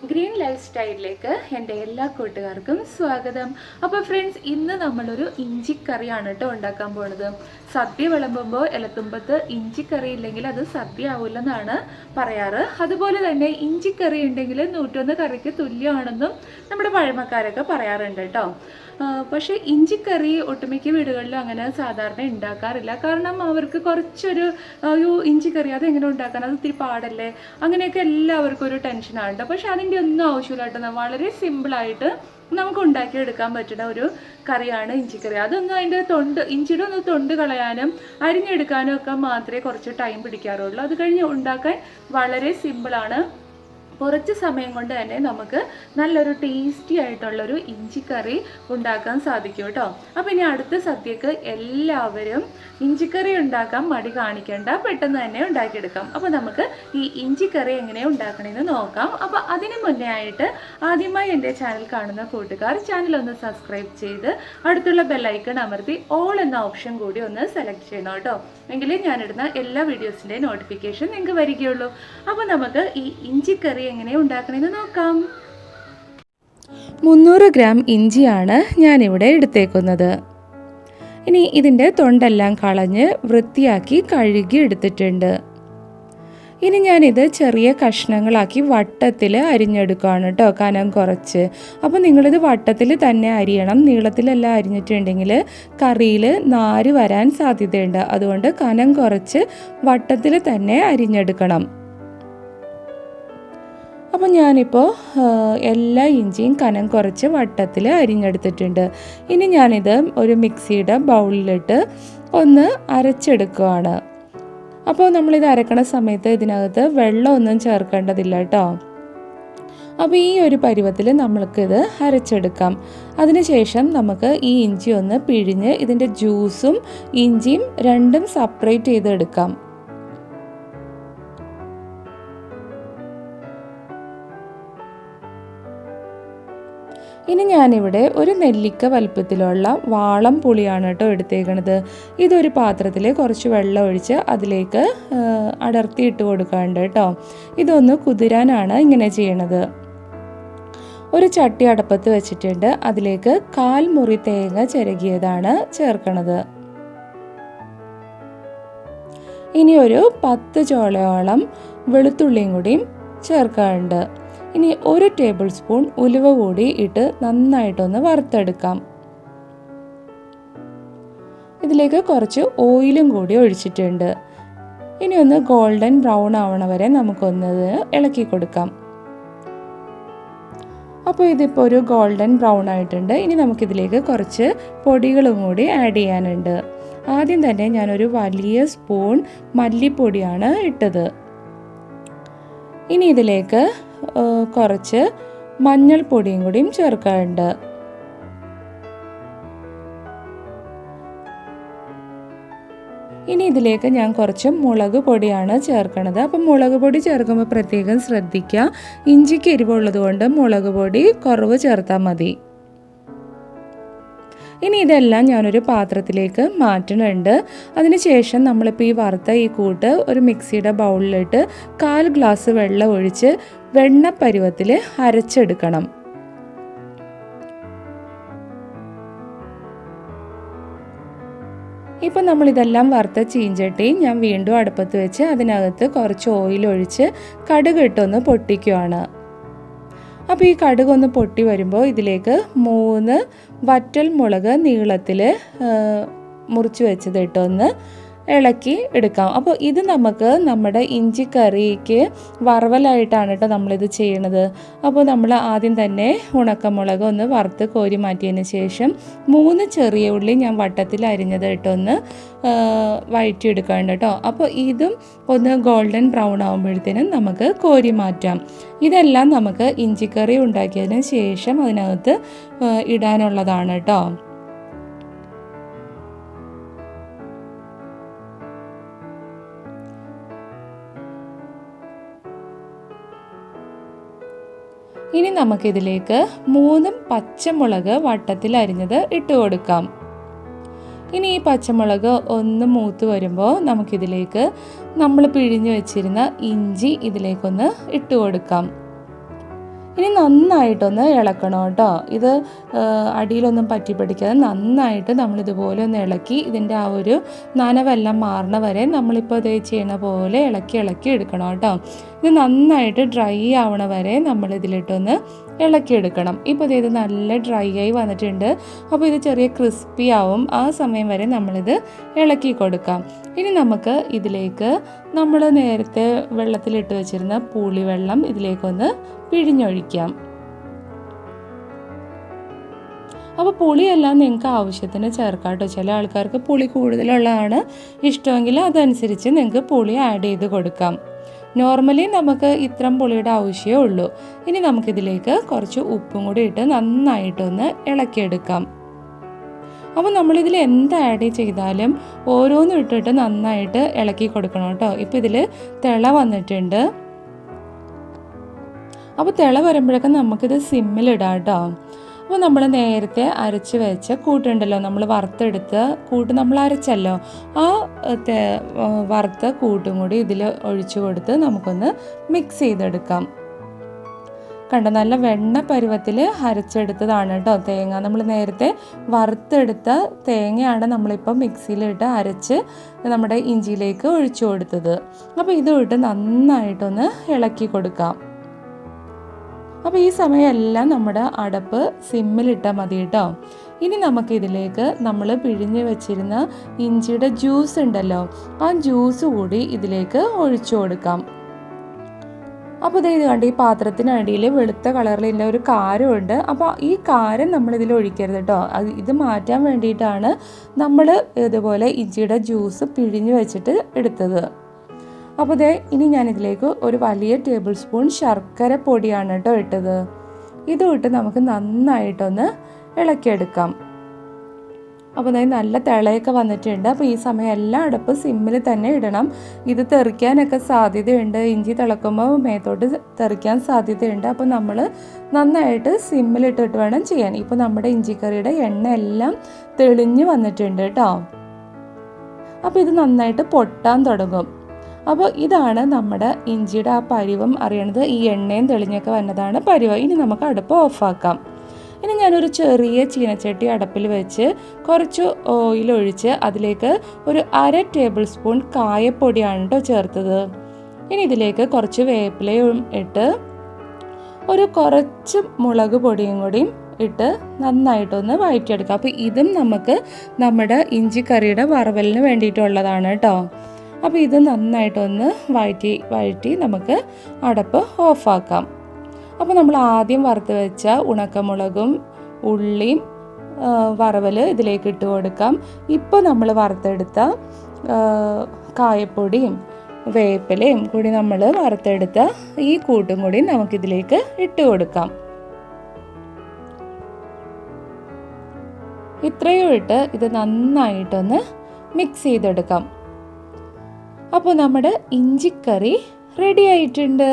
Green life സ്റ്റൈലിലേക്ക് എൻ്റെ എല്ലാ കൂട്ടുകാർക്കും സ്വാഗതം. അപ്പോൾ ഫ്രണ്ട്സ്, ഇന്ന് നമ്മളൊരു ഇഞ്ചിക്കറിയാണ് കേട്ടോ ഉണ്ടാക്കാൻ പോണത്. സദ്യ വിളമ്പുമ്പോൾ ഇലത്തുമ്പത്ത് ഇഞ്ചിക്കറി ഇല്ലെങ്കിൽ അത് സദ്യ ആവില്ലെന്നാണ് പറയാറ്. അതുപോലെ തന്നെ ഇഞ്ചിക്കറി ഉണ്ടെങ്കിൽ 101 കറിക്ക് തുല്യമാണെന്നും നമ്മുടെ പഴമക്കാരൊക്കെ പറയാറുണ്ട് കേട്ടോ. പക്ഷേ ഇഞ്ചിക്കറി ഒട്ടുമിക്ക വീടുകളിലും അങ്ങനെ സാധാരണ ഉണ്ടാക്കാറില്ല. കാരണം അവർക്ക് കുറച്ചൊരു ഇഞ്ചിക്കറി അതെങ്ങനെ ഉണ്ടാക്കാൻ, അത് ഇത്തിരി പാടല്ലേ, അങ്ങനെയൊക്കെ എല്ലാവർക്കും ഒരു ടെൻഷനാണ്. പക്ഷെ അതിൻ്റെ ഒന്നും ആവശ്യമില്ല കേട്ടോ. വളരെ സിമ്പിളായിട്ട് നമുക്ക് ഉണ്ടാക്കിയെടുക്കാൻ പറ്റുന്ന ഒരു കറിയാണ് ഇഞ്ചിക്കറി. അതൊന്നും അതിൻ്റെ ഇഞ്ചിയുടെ ഒന്ന് തൊണ്ട് കളയാനും അരിഞ്ഞെടുക്കാനും ഒക്കെ മാത്രമേ കുറച്ച് ടൈം പിടിക്കാറുള്ളൂ. അത് കഴിഞ്ഞ് ഉണ്ടാക്കാൻ വളരെ സിമ്പിളാണ്. കുറച്ച് സമയം കൊണ്ട് തന്നെ നമുക്ക് നല്ലൊരു ടേസ്റ്റി ആയിട്ടുള്ളൊരു ഇഞ്ചിക്കറി ഉണ്ടാക്കാൻ സാധിക്കും കേട്ടോ. അപ്പോൾ ഇനി അടുത്ത സദ്യക്ക് എല്ലാവരും ഇഞ്ചിക്കറി ഉണ്ടാക്കാൻ മടി കാണിക്കേണ്ട, പെട്ടെന്ന് തന്നെ ഉണ്ടാക്കിയെടുക്കാം. അപ്പോൾ നമുക്ക് ഈ ഇഞ്ചിക്കറി എങ്ങനെ ഉണ്ടാക്കണമെന്ന് നോക്കാം. അപ്പോൾ അതിന് മുന്നേ ആയിട്ട് ആദ്യമായി എൻ്റെ ചാനൽ കാണുന്ന കൂട്ടുകാർ ചാനൽ ഒന്ന് സബ്സ്ക്രൈബ് ചെയ്ത് അടുത്തുള്ള ബെല്ലൈക്കൺ അമർത്തി ഓൾ എന്ന ഓപ്ഷൻ കൂടി ഒന്ന് സെലക്ട് ചെയ്യണം കേട്ടോ. എങ്കിലേ ഞാനിടുന്ന എല്ലാ വീഡിയോസിൻ്റെയും നോട്ടിഫിക്കേഷൻ നിങ്ങൾക്ക് വരികയുള്ളൂ. അപ്പോൾ നമുക്ക് ഈ ഇഞ്ചിക്കറി എങ്ങനെ ഉണ്ടാക്കണമെന്ന് നോക്കാം. 300 ഗ്രാം ഇഞ്ചിയാണ് ഞാനിവിടെ എടുത്തേക്കുന്നത്. ഇനി ഇതിൻ്റെ തൊണ്ടെല്ലാം കളഞ്ഞ് വൃത്തിയാക്കി കഴുകി എടുത്തിട്ടുണ്ട്. ഇനി ഞാനിത് ചെറിയ കഷ്ണങ്ങളാക്കി വട്ടത്തിൽ അരിഞ്ഞെടുക്കുകയാണ് കേട്ടോ, കനം കുറച്ച്. അപ്പോൾ നിങ്ങളിത് വട്ടത്തിൽ തന്നെ അരിയണം. നീളത്തിലെല്ലാം അരിഞ്ഞിട്ടുണ്ടെങ്കിൽ കറിയിൽ നാര് വരാൻ സാധ്യതയുണ്ട്. അതുകൊണ്ട് കനം കുറച്ച് വട്ടത്തിൽ തന്നെ അരിഞ്ഞെടുക്കണം. അപ്പോൾ ഞാനിപ്പോൾ എല്ലാ ഇഞ്ചിയും കനം കുറച്ച് വട്ടത്തിൽ അരിഞ്ഞെടുത്തിട്ടുണ്ട്. ഇനി ഞാനിത് ഒരു മിക്സിയുടെ ബൗളിലിട്ട് ഒന്ന് അരച്ചെടുക്കുകയാണ്. അപ്പോൾ നമ്മളിത് അരക്കണ സമയത്ത് ഇതിനകത്ത് വെള്ളമൊന്നും ചേർക്കേണ്ടതില്ല കേട്ടോ. അപ്പോൾ ഈ ഒരു പരുവത്തിൽ നമ്മൾക്കിത് അരച്ചെടുക്കാം. അതിനുശേഷം നമുക്ക് ഈ ഇഞ്ചി ഒന്ന് പിഴിഞ്ഞ് ഇതിൻ്റെ ജ്യൂസും ഇഞ്ചിയും രണ്ടും സെപ്പറേറ്റ് ചെയ്തെടുക്കാം. ഇനി ഞാനിവിടെ ഒരു നെല്ലിക്ക വലുപ്പത്തിലുള്ള വാളം പുളിയാണ് കേട്ടോ എടുത്തേക്കണത്. ഇതൊരു പാത്രത്തിൽ കുറച്ച് വെള്ളം ഒഴിച്ച് അതിലേക്ക് അടർത്തിയിട്ട് കൊടുക്കാറുണ്ട് കേട്ടോ. ഇതൊന്ന് കുതിരാനാണ് ഇങ്ങനെ ചെയ്യണത്. ഒരു ചട്ടി അടുപ്പത്ത് വെച്ചിട്ടുണ്ട്. അതിലേക്ക് 1/4 മുറി തേങ്ങ ചിരകിയതാണ് ചേർക്കണത്. ഇനി ഒരു 10 ചോളയോളം വെളുത്തുള്ളിയും കൂടിയും ചേർക്കാറുണ്ട്. ഇനി 1 ടേബിൾ സ്പൂൺ ഉലുവ കൂടി ഇട്ട് നന്നായിട്ടൊന്ന് വറുത്തെടുക്കാം. ഇതിലേക്ക് കുറച്ച് ഓയിലും കൂടി ഒഴിച്ചിട്ടുണ്ട്. ഇനി ഒന്ന് ഗോൾഡൻ ബ്രൗൺ ആവണ വരെ നമുക്കൊന്ന് ഇളക്കി കൊടുക്കാം. അപ്പോൾ ഇതിപ്പോൾ ഒരു ഗോൾഡൻ ബ്രൗൺ ആയിട്ടുണ്ട്. ഇനി നമുക്കിതിലേക്ക് കുറച്ച് പൊടികളും കൂടി ആഡ് ചെയ്യാനുണ്ട്. ആദ്യം തന്നെ ഞാനൊരു വലിയ സ്പൂൺ മല്ലിപ്പൊടിയാണ് ഇട്ടത്. ഇനി ഇതിലേക്ക് കുറച്ച് മഞ്ഞൾപ്പൊടിയും കൂടിയും ചേർക്കാറുണ്ട്. ഇനി ഇതിലേക്ക് ഞാൻ കുറച്ച് മുളക് പൊടിയാണ് ചേർക്കണത്. അപ്പം മുളക് പൊടി ചേർക്കുമ്പോൾ പ്രത്യേകം ശ്രദ്ധിക്കുക. ഇഞ്ചിക്ക് എരിവുള്ളത് കൊണ്ട് മുളക് പൊടി കുറവ് ചേർത്താൽ മതി. ഇനി ഇതെല്ലാം ഞാനൊരു പാത്രത്തിലേക്ക് മാറ്റുന്നുണ്ട്. അതിനുശേഷം നമ്മളിപ്പോൾ ഈ വറുത്ത ഈ കൂട്ട് ഒരു മിക്സിയുടെ ബൗളിലിട്ട് 1/4 ഗ്ലാസ് വെള്ളം ഒഴിച്ച് വെണ്ണപ്പരുവത്തിൽ അരച്ചെടുക്കണം. ഇപ്പോൾ നമ്മളിതെല്ലാം വറുത്ത ചീഞ്ചട്ടി ഞാൻ വീണ്ടും അടുപ്പത്ത് വെച്ച് അതിനകത്ത് കുറച്ച് ഓയിൽ ഒഴിച്ച് കടുക് ഇട്ടൊന്ന് പൊട്ടിക്കുകയാണ്. അപ്പോൾ ഈ കടുകൊന്ന് പൊട്ടി വരുമ്പോൾ ഇതിലേക്ക് 3 വറ്റൽ മുളക് നീളത്തിൽ മുറിച്ച് വെച്ചത് ഇട്ടൊന്ന് ഇളക്കി എടുക്കാം. അപ്പോൾ ഇത് നമുക്ക് നമ്മുടെ ഇഞ്ചിക്കറിക്ക് വറവലായിട്ടാണ് കേട്ടോ നമ്മളിത് ചെയ്യണത്. അപ്പോൾ നമ്മൾ ആദ്യം തന്നെ ഉണക്കമുളക് ഒന്ന് വറുത്ത് കോരി മാറ്റിയതിന് ശേഷം 3 ചെറിയ ഉള്ളി ഞാൻ വട്ടത്തിൽ അരിഞ്ഞത് ഇട്ടൊന്ന് വഴറ്റിയെടുക്കാറുണ്ട് കേട്ടോ. അപ്പോൾ ഇതും ഒന്ന് ഗോൾഡൻ ബ്രൗൺ ആകുമ്പോഴത്തേനും നമുക്ക് കോരി മാറ്റാം. ഇതെല്ലാം നമുക്ക് ഇഞ്ചിക്കറി ഉണ്ടാക്കിയതിന് ശേഷം അതിനകത്ത് ഇടാനുള്ളതാണ് കേട്ടോ. ഇനി നമുക്കിതിലേക്ക് 3 പച്ചമുളക് വട്ടത്തിൽ അരിഞ്ഞത് ഇട്ട് കൊടുക്കാം. ഇനി ഈ പച്ചമുളക് ഒന്ന് മൂത്ത് വരുമ്പോൾ നമുക്കിതിലേക്ക് നമ്മൾ പിഴിഞ്ഞ് വെച്ചിരുന്ന ഇഞ്ചി ഇതിലേക്കൊന്ന് ഇട്ട് കൊടുക്കാം. ഇനി നന്നായിട്ടൊന്ന് ഇളക്കണം കേട്ടോ. ഇത് അടിയിലൊന്നും പറ്റി പിടിക്കാതെ നന്നായിട്ട് നമ്മളിതുപോലെ ഒന്ന് ഇളക്കി ഇതിൻ്റെ ആ ഒരു നനവെല്ലാം മാറണ വരെ നമ്മളിപ്പോൾ ഇത് ചെയ്യണ പോലെ ഇളക്കി ഇളക്കി എടുക്കണം കേട്ടോ. ഇത് നന്നായിട്ട് ഡ്രൈ ആവണ വരെ നമ്മളിതിലിട്ടൊന്ന് ഇളക്കിയെടുക്കണം. ഇപ്പോൾ ഇത് നല്ല ഡ്രൈ ആയി വന്നിട്ടുണ്ട്. അപ്പോൾ ഇത് ചെറിയ ക്രിസ്പി ആവും. ആ സമയം വരെ നമ്മളിത് ഇളക്കി കൊടുക്കാം. ഇനി നമുക്ക് ഇതിലേക്ക് നമ്മൾ നേരത്തെ വെള്ളത്തിലിട്ട് വെച്ചിരുന്ന പുളിവെള്ളം ഇതിലേക്കൊന്ന് പിഴിഞ്ഞൊഴിക്കാം. അപ്പോൾ പുളിയെല്ലാം നിങ്ങൾക്ക് ആവശ്യത്തിന് ചേർക്കാം കേട്ടോ. ചില ആൾക്കാർക്ക് പുളി കൂടുതലുള്ളതാണ് ഇഷ്ടമെങ്കിൽ അതനുസരിച്ച് നിങ്ങൾക്ക് പുളി ആഡ് ചെയ്ത് കൊടുക്കാം. നോർമലി നമുക്ക് ഇത്രയും പുളിയുടെ ആവശ്യമേ ഉള്ളൂ. ഇനി നമുക്കിതിലേക്ക് കുറച്ച് ഉപ്പും കൂടി ഇട്ട് നന്നായിട്ടൊന്ന് ഇളക്കിയെടുക്കാം. അപ്പോൾ നമ്മളിതിൽ എന്ത് ആഡ് ചെയ്താലും ഓരോന്നും ഇട്ടിട്ട് നന്നായിട്ട് ഇളക്കി കൊടുക്കണം കേട്ടോ. ഇപ്പോൾ ഇതിൽ തിള വന്നിട്ടുണ്ട്. അപ്പോൾ തിള വരുമ്പോഴേക്കും നമുക്കിത് സിമ്മിലിടാം കേട്ടോ. അപ്പോൾ നമ്മൾ നേരത്തെ അരച്ച് വെച്ച കൂട്ടുണ്ടല്ലോ, നമ്മൾ വറുത്തെടുത്ത കൂട്ട് നമ്മൾ അരച്ചല്ലോ, ആ വറുത്ത കൂട്ടും കൂടി ഇതിൽ ഒഴിച്ചു കൊടുത്ത് നമുക്കൊന്ന് മിക്സ് ചെയ്തെടുക്കാം. കണ്ടോ, നല്ല വെണ്ണ പരുവത്തിൽ അരച്ചെടുത്തതാണ് കേട്ടോ തേങ്ങ. നമ്മൾ നേരത്തെ വറുത്തെടുത്ത തേങ്ങയാണ് നമ്മളിപ്പോൾ മിക്സിയിലിട്ട് അരച്ച് നമ്മുടെ ഇഞ്ചിയിലേക്ക് ഒഴിച്ചു കൊടുത്തത്. അപ്പോൾ ഇതുമിട്ട് നന്നായിട്ടൊന്ന് ഇളക്കി കൊടുക്കാം. അപ്പോൾ ഈ സമയമെല്ലാം നമ്മുടെ അടപ്പ് സിമ്മിലിട്ടാൽ മതി കേട്ടോ. ഇനി നമുക്കിതിലേക്ക് നമ്മൾ പിഴിഞ്ഞ് വെച്ചിരുന്ന ഇഞ്ചിയുടെ ജ്യൂസ് ഉണ്ടല്ലോ, ആ ജ്യൂസ് കൂടി ഇതിലേക്ക് ഒഴിച്ചു കൊടുക്കാം. അപ്പോൾ ഇത് കണ്ട് ഈ പാത്രത്തിനടിയിൽ വെളുത്ത കളറിലുള്ള ഒരു കാരമുണ്ട്. അപ്പോൾ ഈ കാരം നമ്മളിതിൽ ഒഴിക്കരുത് കേട്ടോ. ഇത് മാറ്റാൻ വേണ്ടിയിട്ടാണ് നമ്മൾ ഇതുപോലെ ഇഞ്ചിയുടെ ജ്യൂസ് പിഴിഞ്ഞ് വെച്ചിട്ട് എടുത്തത്. അപ്പോൾ ഇനി ഞാനിതിലേക്ക് ഒരു വലിയ ടേബിൾ സ്പൂൺ ശർക്കര പൊടിയാണ് കേട്ടോ ഇട്ടത്. ഇതും ഇട്ട് നമുക്ക് നന്നായിട്ടൊന്ന് ഇളക്കിയെടുക്കാം. അപ്പോൾ നല്ല തിളയൊക്കെ വന്നിട്ടുണ്ട്. അപ്പോൾ ഈ സമയം എല്ലാം അടപ്പ് സിമ്മിൽ തന്നെ ഇടണം. ഇത് തെറിക്കാനൊക്കെ സാധ്യതയുണ്ട്. ഇഞ്ചി തിളക്കുമ്പോൾ മേത്തോട്ട് തെറിക്കാൻ സാധ്യതയുണ്ട്. അപ്പോൾ നമ്മൾ നന്നായിട്ട് സിമ്മിലിട്ടിട്ട് വേണം ചെയ്യാൻ. ഇപ്പോൾ നമ്മുടെ ഇഞ്ചിക്കറിയുടെ എണ്ണ എല്ലാം തെളിഞ്ഞ് വന്നിട്ടുണ്ട് കേട്ടോ. അപ്പോൾ ഇത് നന്നായിട്ട് പൊട്ടാൻ തുടങ്ങും. അപ്പോൾ ഇതാണ് നമ്മുടെ ഇഞ്ചിയുടെ ആ പരുവം അറിയണത്. ഈ എണ്ണയും തെളിഞ്ഞൊക്കെ വന്നതാണ് പരുവം. ഇനി നമുക്ക് അടുപ്പ് ഓഫാക്കാം. ഇനി ഞാനൊരു ചെറിയ ചീനച്ചട്ടി അടുപ്പിൽ വെച്ച് കുറച്ച് ഓയിൽ ഒഴിച്ച് അതിലേക്ക് ഒരു 1/2 ടേബിൾ സ്പൂൺ കായപ്പൊടിയാണ് കേട്ടോ ചേർത്തത്. ഇനി ഇതിലേക്ക് കുറച്ച് വേപ്പിലയും ഇട്ട് ഒരു കുറച്ച് മുളക് പൊടിയും കൂടിയും ഇട്ട് നന്നായിട്ടൊന്ന് വഴറ്റിയെടുക്കാം. അപ്പോൾ ഇതും നമുക്ക് നമ്മുടെ ഇഞ്ചിക്കറിയുടെ വറവലിന് വേണ്ടിയിട്ടുള്ളതാണ് കേട്ടോ. അപ്പോൾ ഇത് നന്നായിട്ടൊന്ന് വഴറ്റി നമുക്ക് അടപ്പ് ഓഫാക്കാം. അപ്പോൾ നമ്മൾ ആദ്യം വറുത്ത് വെച്ച ഉണക്കമുളകും ഉള്ളിയും വറവൽ ഇതിലേക്ക് ഇട്ട് കൊടുക്കാം. ഇപ്പോൾ നമ്മൾ വറുത്തെടുത്ത കായപ്പൊടിയും വേപ്പിലയും കൂടി നമ്മൾ വറുത്തെടുത്ത ഈ കൂട്ടും കൂടി നമുക്കിതിലേക്ക് ഇട്ട് കൊടുക്കാം. ഇത്രയും ഇട്ട് ഇത് നന്നായിട്ടൊന്ന് മിക്സ് ചെയ്തെടുക്കാം. അപ്പോൾ നമ്മുടെ ഇഞ്ചിക്കറി റെഡി ആയിട്ടുണ്ട്.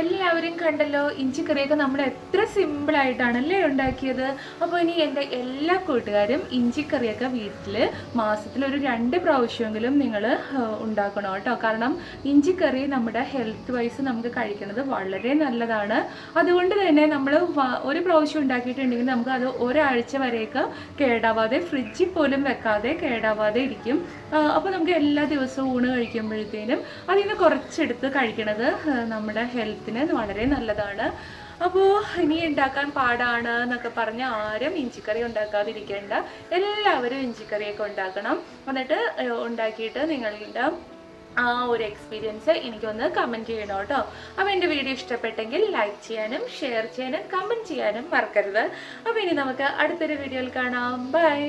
എല്ലാവരും കണ്ടല്ലോ, ഇഞ്ചിക്കറിയൊക്കെ നമ്മൾ എത്ര സിമ്പിളായിട്ടാണല്ലേ ഉണ്ടാക്കിയത്. അപ്പോൾ ഇനി എൻ്റെ എല്ലാ കൂട്ടുകാരും ഇഞ്ചിക്കറിയൊക്കെ വീട്ടിൽ മാസത്തിലൊരു 2 പ്രാവശ്യമെങ്കിലും നിങ്ങൾ ഉണ്ടാക്കണം കേട്ടോ. കാരണം ഇഞ്ചിക്കറി നമ്മുടെ ഹെൽത്ത് വൈസ് നമുക്ക് കഴിക്കുന്നത് വളരെ നല്ലതാണ്. അതുകൊണ്ട് തന്നെ നമ്മൾ ഒരു പ്രാവശ്യം ഉണ്ടാക്കിയിട്ടുണ്ടെങ്കിൽ നമുക്ക് അത് ഒരാഴ്ച വരെയൊക്കെ കേടാവാതെ, ഫ്രിഡ്ജിൽ പോലും വെക്കാതെ കേടാവാതെ ഇരിക്കും. അപ്പോൾ നമുക്ക് എല്ലാ ദിവസവും ഊണ് കഴിക്കുമ്പോഴത്തേനും അതിൽ നിന്ന് കുറച്ചെടുത്ത് കഴിക്കണത് നമ്മുടെ ഹെൽത്തിന് വളരെ നല്ലതാണ്. അപ്പോൾ ഇനി ഉണ്ടാക്കാൻ പാടാണ് എന്നൊക്കെ പറഞ്ഞ് ആരും ഇഞ്ചിക്കറി ഉണ്ടാക്കാതിരിക്കേണ്ട. എല്ലാവരും ഇഞ്ചിക്കറിയൊക്കെ ഉണ്ടാക്കണം. എന്നിട്ട് ഉണ്ടാക്കിയിട്ട് നിങ്ങളുടെ ആ ഒരു എക്സ്പീരിയൻസ് എനിക്കൊന്ന് കമൻറ്റ് ചെയ്യണം കേട്ടോ. അപ്പോൾ എൻ്റെ വീഡിയോ ഇഷ്ടപ്പെട്ടെങ്കിൽ ലൈക്ക് ചെയ്യാനും ഷെയർ ചെയ്യാനും കമൻറ്റ് ചെയ്യാനും മറക്കരുത്. അപ്പോൾ ഇനി നമുക്ക് അടുത്തൊരു വീഡിയോയിൽ കാണാം. ബൈ.